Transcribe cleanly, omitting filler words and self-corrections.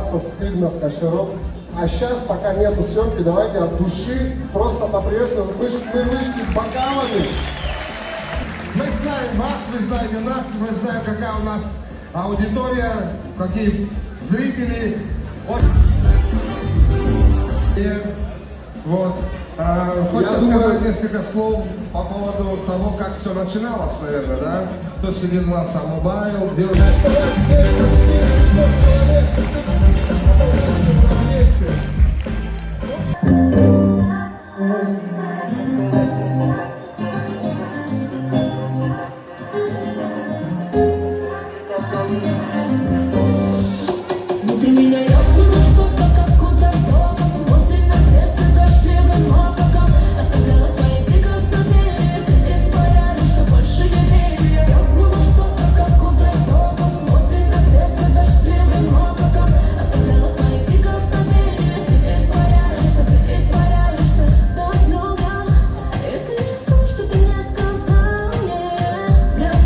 улыбаться стыдно в кашерок. А сейчас, пока нету съемки, давайте от души просто поприветствуем. Мы вышли с бокалами. Мы знаем вас, вы знаете нас, мы знаем, какая у нас аудитория, какие зрители. Вот. Хочется сказать несколько слов по поводу того, как все начиналось, наверное, да? Тут сидит у нас Мобайл,